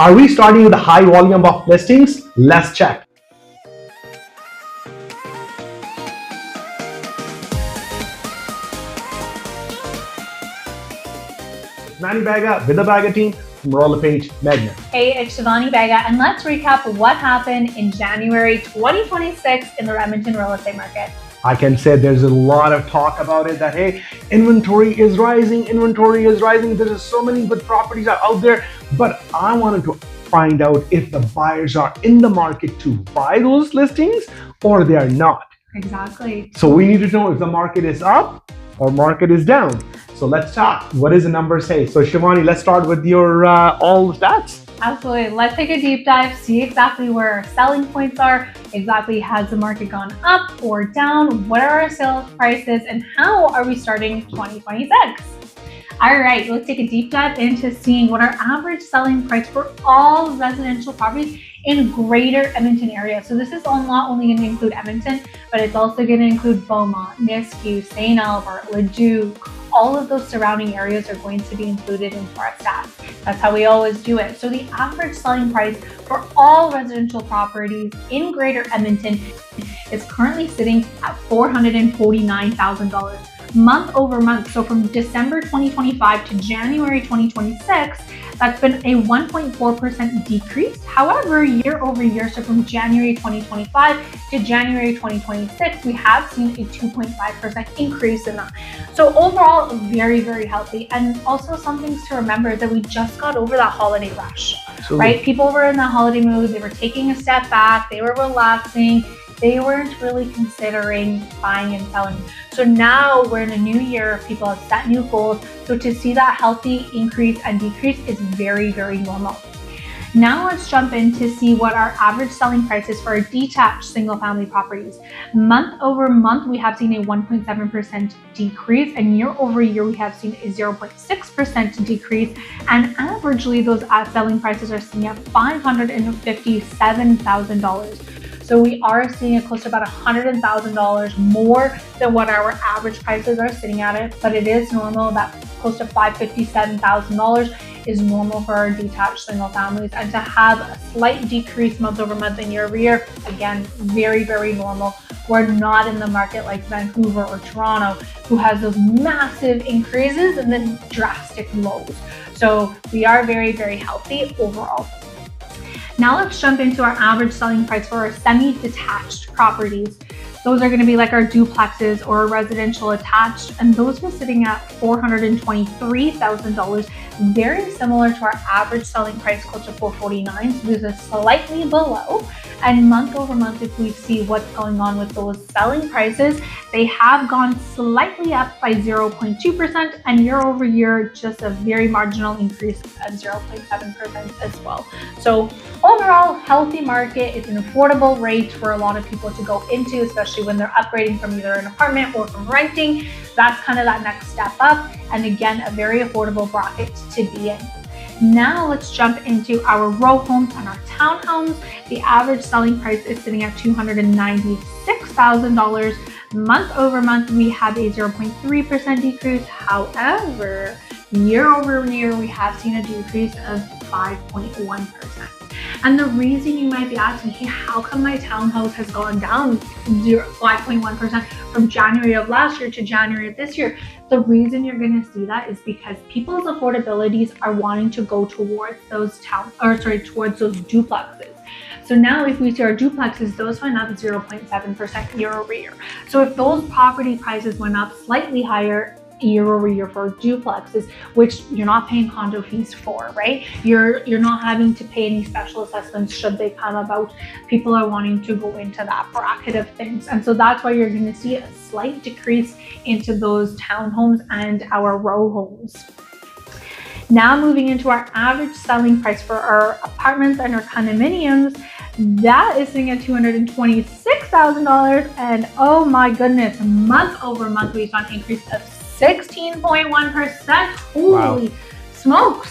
Are we starting with a high volume of listings? Let's check. Manny Baga with the Baga team from Roller Page Magna. Hey, it's Shivani Baga, and let's recap what happened in January 2026 in the Edmonton real estate market. I can say there's a lot of talk about it that, hey, inventory is rising, there's so many good properties out there, but I wanted to find out if the buyers are in the market to buy those listings or they are not. Exactly. So we need to know if the market is up or market is down. So let's talk. What does the number say? So Shivani, let's start with your all the stats. Absolutely. Let's take a deep dive, see exactly where our selling points are, exactly has the market gone up or down, what are our sales prices, and how are we starting 2026? All right, let's take a deep dive into seeing what our average selling price for all residential properties in Greater Edmonton Area. So this is not only going to include Edmonton, but it's also going to include Beaumont, Nisku, St. Albert, Leduc. All of those surrounding areas are going to be included into our stats. That's how we always do it. So the average selling price for all residential properties in Greater Edmonton is currently sitting at $449,000 month over month. So from December 2025 to January 2026, that's been a 1.4% decrease. However, year over year, so from January 2025 to January 2026, we have seen a 2.5% increase in that. So overall, very, very healthy. And also some things to remember is that we just got over that holiday rush, right? People were in that holiday mood. They were taking a step back. They were relaxing. They weren't really considering buying and selling. So now we're in a new year, people have set new goals. So to see that healthy increase and decrease is very, very normal. Now let's jump in to see what our average selling price is for our detached single family properties. Month over month, we have seen a 1.7% decrease, and year over year, we have seen a 0.6% decrease. And averagely, those selling prices are sitting at $557,000. So we are seeing it close to about $100,000 more than what our average prices are sitting at it, but it is normal that close to $557,000 is normal for our detached single families, and to have a slight decrease month over month and year over year, again, very, very normal. We're not in the market like Vancouver or Toronto, who has those massive increases and then drastic lows. So we are very, very healthy overall. Now let's jump into our average selling price for our semi-detached properties. Those are going to be like our duplexes or residential attached, and those were sitting at $423,000, very similar to our average selling price, close to $449,000. So this is slightly below. And month over month, if we see what's going on with those selling prices, they have gone slightly up by 0.2%, and year over year, just a very marginal increase of 0.7% as well. So overall, healthy market. It's an affordable rate for a lot of people to go into, especially when they're upgrading from either an apartment or from renting. That's kind of that next step up. And again, a very affordable bracket to be in. Now let's jump into our row homes and our townhomes. The average selling price is sitting at $296,000. Month over month, we have a 0.3% decrease. However, year over year, we have seen a decrease of 5.1%. And the reason you might be asking, hey, how come my townhouse has gone down 5.1% from January of last year to January of this year? The reason you're going to see that is because people's affordabilities are wanting to go towards those towards those duplexes. So now if we see our duplexes, those went up 0.7% year over year. So if those property prices went up slightly higher year over year for duplexes, which you're not paying condo fees for, right? You're not having to pay any special assessments should they come about. People are wanting to go into that bracket of things. And so that's why you're going to see a slight decrease into those townhomes and our row homes. Now moving into our average selling price for our apartments and our condominiums, that is sitting at $226,000. And oh my goodness, month over month, we saw an increase of 16.1%. Holy smokes.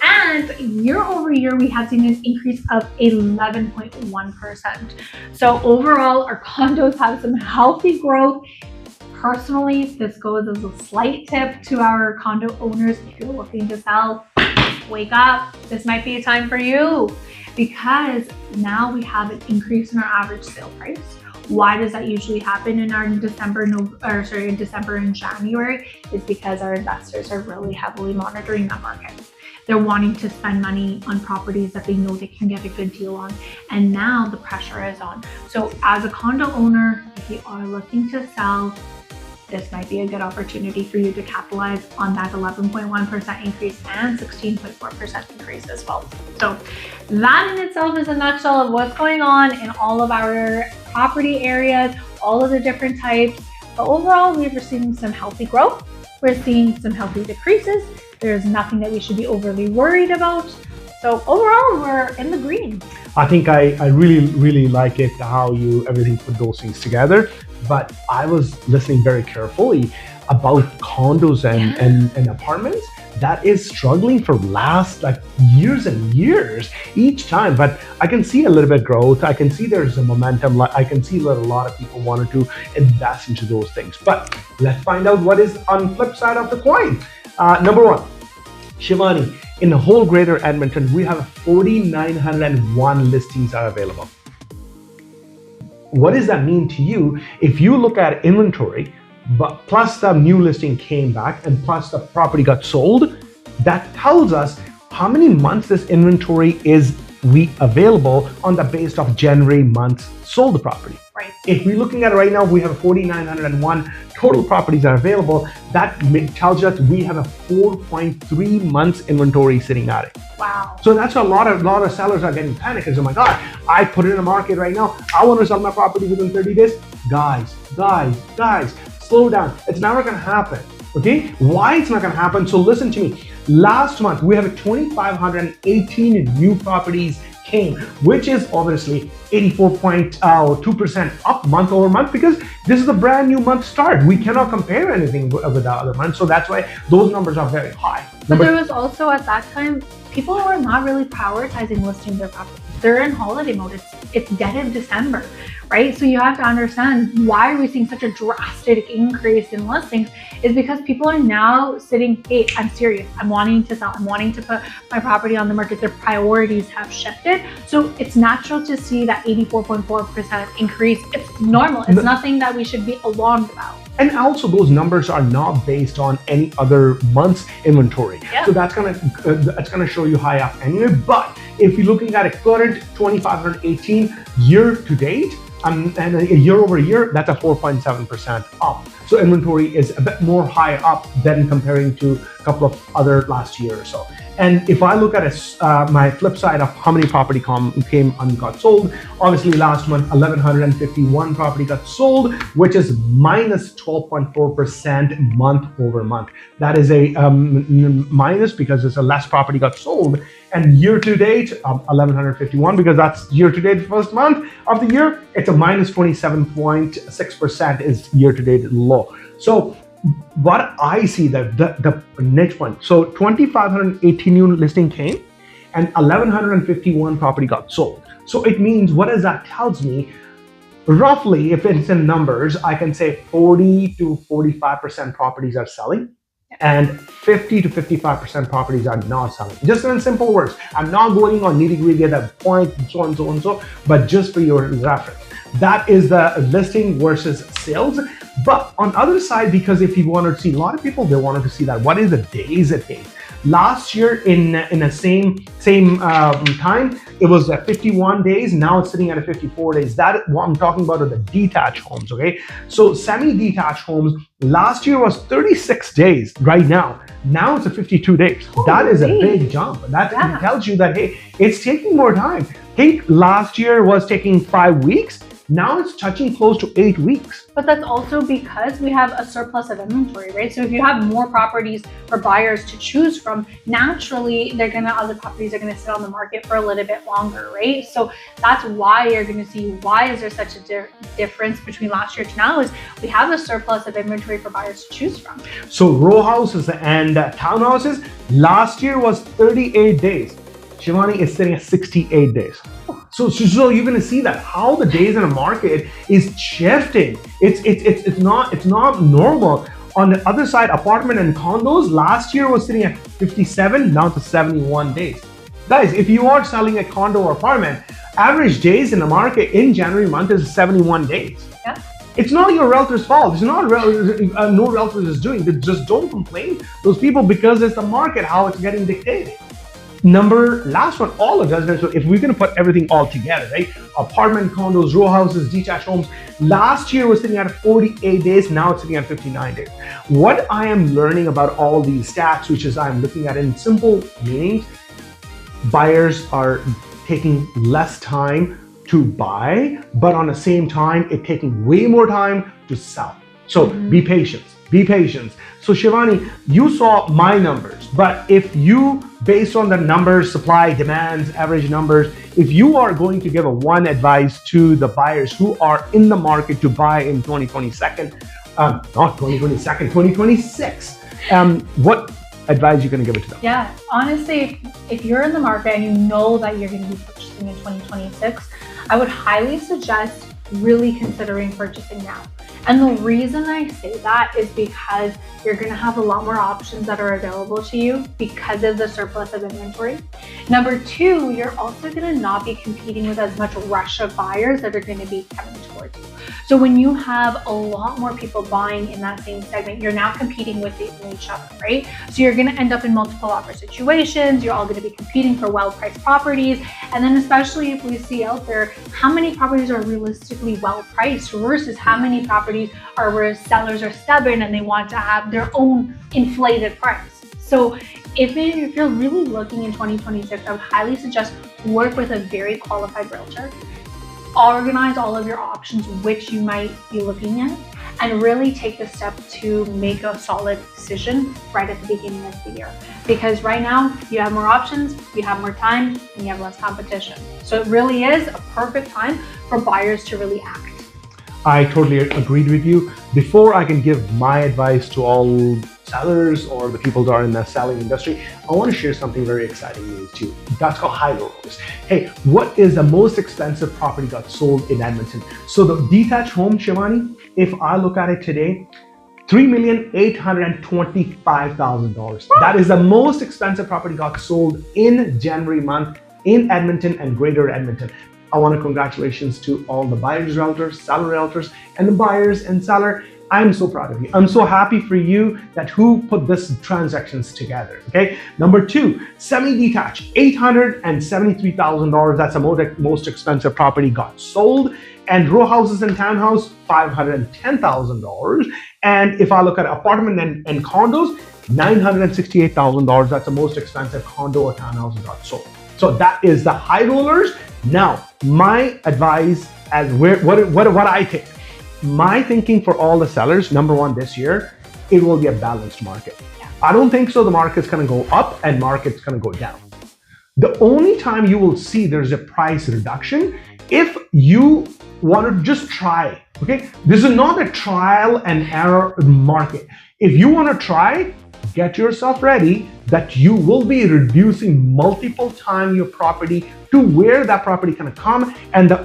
And year over year, we have seen an increase of 11.1%. So overall, our condos have some healthy growth. Personally, this goes as a slight tip to our condo owners. If you're looking to sell, wake up. This might be a time for you because now we have an increase in our average sale price. Why does that usually happen in our December and January? Is because our investors are really heavily monitoring that market. They're wanting to spend money on properties that they know they can get a good deal on. And now the pressure is on. So as a condo owner, if you are looking to sell, this might be a good opportunity for you to capitalize on that 11.1% increase and 16.4% increase as well. So that in itself is a nutshell of what's going on in all of our property areas, all of the different types. But overall, we're seeing some healthy growth. We're seeing some healthy decreases. There's nothing that we should be overly worried about. So overall, we're in the green. I think I really like it how you everything put those things together. But I was listening very carefully about condos and apartments that is struggling for last like years and years each time. But I can see a little bit growth. I can see there's a momentum. I can see that a lot of people wanted to invest into those things. But let's find out what is on the flip side of the coin. Number one, Shivani, in the whole Greater Edmonton, we have 4,901 listings are available. What does that mean to you? If you look at inventory, but plus the new listing came back and plus the property got sold, that tells us how many months this inventory is available on the base of January months sold the property. Right. If we're looking at it right now, we have 4,901 total properties are available. That tells us we have a 4.3 months inventory sitting at it. Wow. So that's a lot of sellers are getting panicked because, oh my God, I put it in the market right now. I want to sell my property within 30 days. Guys, slow down. It's never going to happen. Okay, why it's not going to happen? So listen to me. Last month, we have 2,518 new properties came, which is obviously 84.2% up month over month because this is a brand new month start. We cannot compare anything with the other months. So that's why those numbers are very high. But there was also at that time, people were not really prioritizing listing their properties. They're in holiday mode. It's dead in December, right? So you have to understand why are we seeing such a drastic increase in listings is because people are now sitting, hey, I'm serious. I'm wanting to sell. I'm wanting to put my property on the market. Their priorities have shifted. So it's natural to see that 84.4% increase. It's normal. It's nothing that we should be alarmed about. And also those numbers are not based on any other month's inventory. Yeah. So that's gonna show you high up anyway. But if you're looking at a current 2,518 year to date, and a year over year, that's a 4.7% up. So inventory is a bit more high up than comparing to a couple of other last year or so. And if I look at my flip side of how many property came and got sold, obviously last month, 1,151 property got sold, which is minus 12.4% month over month. That is a minus because it's a less property got sold. And year to date, 1,151 because that's year to date first month of the year, it's a minus 27.6% is year to date low. So what I see the next one, so 2,518 new listing came and 1,151 property got sold. So it means, what does that tells me? Roughly, if it's in numbers, I can say 40 to 45% properties are selling and 50 to 55% properties are not selling. Just in simple words, I'm not going on nitty-gritty at that point, so and so and so, but just for your reference. That is the listing versus sales. But on other side, because if you wanted to see, a lot of people, they wanted to see that what is the days it takes. Last year in the same time, it was 51 days. Now it's sitting at a 54 days. That what I'm talking about are the detached homes. Okay, so semi-detached homes last year was 36 days. Right now it's a 52 days. Oh, that is a big jump. That tells you that hey, it's taking more time. Think last year was taking 5 weeks. Now it's touching close to 8 weeks. But that's also because we have a surplus of inventory, right? So if you have more properties for buyers to choose from, naturally other properties are gonna sit on the market for a little bit longer, right? So that's why you're gonna see why is there such a difference between last year to now is we have a surplus of inventory for buyers to choose from. So row houses and townhouses, last year was 38 days. Shivani is sitting at 68 days. So you're going to see that how the days in the market is shifting. It's not normal. On the other side, apartment and condos, last year was sitting at 57, now to 71 days. Guys, if you are selling a condo or apartment, average days in the market in January month is 71 days. Yeah. It's not your realtor's fault. It's not no realtor is doing. They just don't complain those people because it's the market how it's getting dictated. Last one, all of us. So if we're going to put everything all together, right? Apartment, condos, row houses, detached homes. Last year was sitting at 48 days. Now it's sitting at 59 days. What I am learning about all these stats, which is I'm looking at in simple meanings, buyers are taking less time to buy, but on the same time, it's taking way more time to sell. So be patient, be patient. So Shivani, you saw my numbers, but if you, based on the numbers, supply, demands, average numbers, if you are going to give a one advice to the buyers who are in the market to buy in 2026, what advice are you going to give it to them? Yeah, honestly, if you're in the market and you know that you're going to be purchasing in 2026, I would highly suggest really considering purchasing now. And the reason I say that is because you're going to have a lot more options that are available to you because of the surplus of inventory. Number two, you're also going to not be competing with as much rush of buyers that are going to be coming towards you. So when you have a lot more people buying in that same segment, you're now competing with each other, right? So you're going to end up in multiple offer situations. You're all going to be competing for well-priced properties. And then especially if we see out there, how many properties are realistically well-priced versus how many properties are where sellers are stubborn and they want to have their own inflated price. So if you're really looking in 2026, I would highly suggest work with a very qualified realtor. Organize all of your options, which you might be looking at, and really take the step to make a solid decision right at the beginning of the year. Because right now you have more options, you have more time, and you have less competition. So it really is a perfect time for buyers to really act. I totally agreed with you. Before I can give my advice to all sellers or the people that are in the selling industry, I want to share something very exciting news too. That's called high rollers. Hey, what is the most expensive property got sold in Edmonton? So the detached home, Shivani, if I look at it today, $3,825,000. That is the most expensive property got sold in January month in Edmonton and Greater Edmonton. I want to congratulations to all the buyers, realtors, seller realtors, and the buyers and seller. I'm so proud of you. I'm so happy for you that who put this transactions together. Okay. Number two, semi-detached, $873,000. That's the most expensive property got sold. And row houses and townhouse, $510,000. And if I look at apartment and condos, $968,000. That's the most expensive condo or townhouse got sold. So that is the high rollers. Now, my advice as what I take. My thinking for all the sellers, number one, this year, it will be a balanced market. Yeah. I don't think so the market's going to go up and market's going to go down. The only time you will see there's a price reduction if you want to just try, okay? This is not a trial and error market. If you want to try, get yourself ready that you will be reducing multiple times your property to where that property can come and a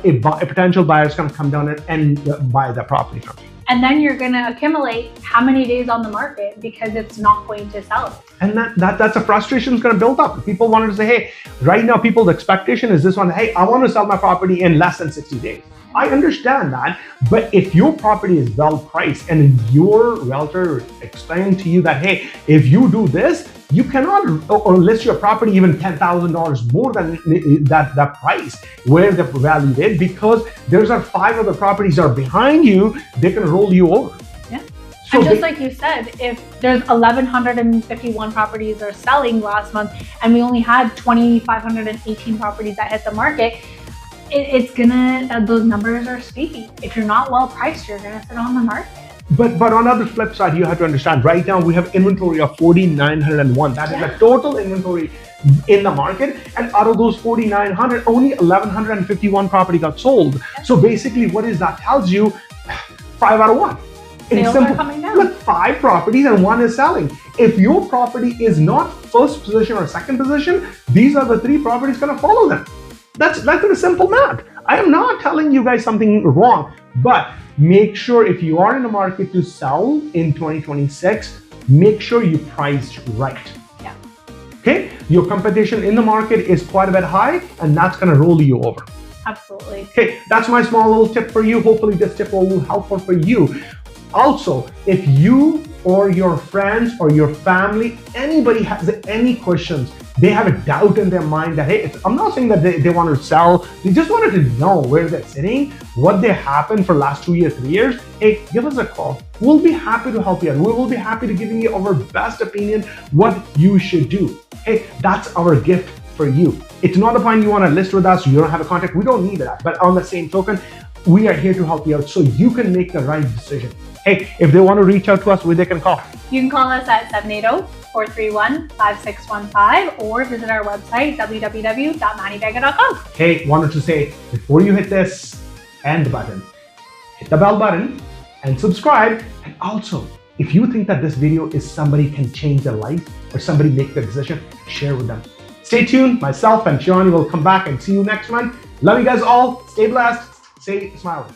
potential buyer is going to come down and buy that property from you. And then you're going to accumulate how many days on the market because it's not going to sell. And that's a frustration is going to build up. People wanted to say, hey, right now people's expectation is this one, hey, I want to sell my property in less than 60 days. I understand that, but if your property is well priced and your realtor explained to you that, hey, if you do this, you cannot or list your property even $10,000 more than that price where the value is, because there's 5 other properties are behind you, they can roll you over. Yeah. So and just like you said, if there's 1,151 properties are selling last month and we only had 2,518 properties that hit the market, it's gonna, those numbers are speaking. If you're not well priced, you're gonna sit on the market. But on the flip side, you have to understand, right now we have inventory of 4,901. That is the total inventory in the market. And out of those 4,900, only 1,151 property got sold. So basically what is that tells you? 5 out of 1. Sales are coming down. Look, 5 properties and 1 is selling. If your property is not first position or second position, these are the 3 properties gonna follow them. That's a simple math. I am not telling you guys something wrong, but make sure if you are in the market to sell in 2026, make sure you price right. Yeah. Okay, your competition in the market is quite a bit high, and that's gonna roll you over. Absolutely. Okay, that's my small little tip for you. Hopefully this tip will be helpful for you. Also, if you or your friends or your family, anybody has any questions, they have a doubt in their mind that, hey, I'm not saying that they want to sell, they just wanted to know where they're sitting, what they happened for last 2 years, 3 years, hey, give us a call. We'll be happy to help you out. We will be happy to give you our best opinion, what you should do. Hey, that's our gift for you. It's not a point you want to list with us, you don't have a contact, we don't need that. But on the same token, we are here to help you out so you can make the right decision. Hey, if they want to reach out to us, where they can call? You can call us at 780-431-5615 or visit our website, www.manivega.com. Hey, wanted to say, before you hit this end button, hit the bell button and subscribe. And also, if you think that this video is somebody can change their life or somebody make the decision, share with them. Stay tuned. Myself and Shivani will come back and see you next one. Love you guys all. Stay blessed. Stay smiling.